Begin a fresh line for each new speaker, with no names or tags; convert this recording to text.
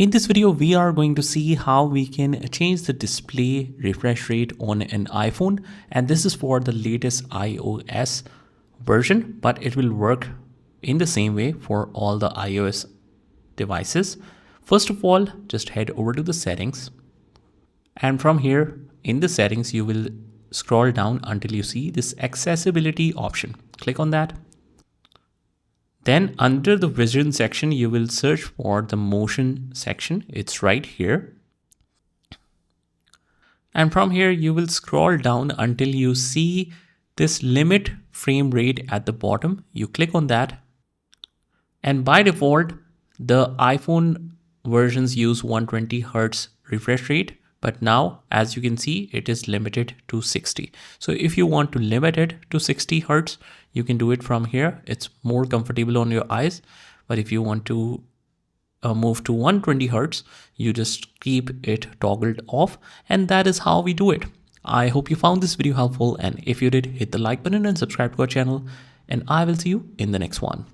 In this video, we are going to see how we can change the display refresh rate on an iPhone, and this is for the latest iOS version, but it will work in the same way for all the iOS devices. First of all, just head over to the settings, and from here in the settings, you will scroll down until you see this accessibility option. Click on that. Then under the vision section, you will search for the motion section. It's right here. And from here, you will scroll down until you see this limit frame rate at the bottom. You click on that. And by default, the iPhone versions use 120 Hertz refresh rate. But now, as you can see, it is limited to 60. So if you want to limit it to 60 Hertz, you can do it from here. It's more comfortable on your eyes. But if you want to move to 120 Hertz, you just keep it toggled off. And that is how we do it. I hope you found this video helpful. And if you did, hit the like button and subscribe to our channel. And I will see you in the next one.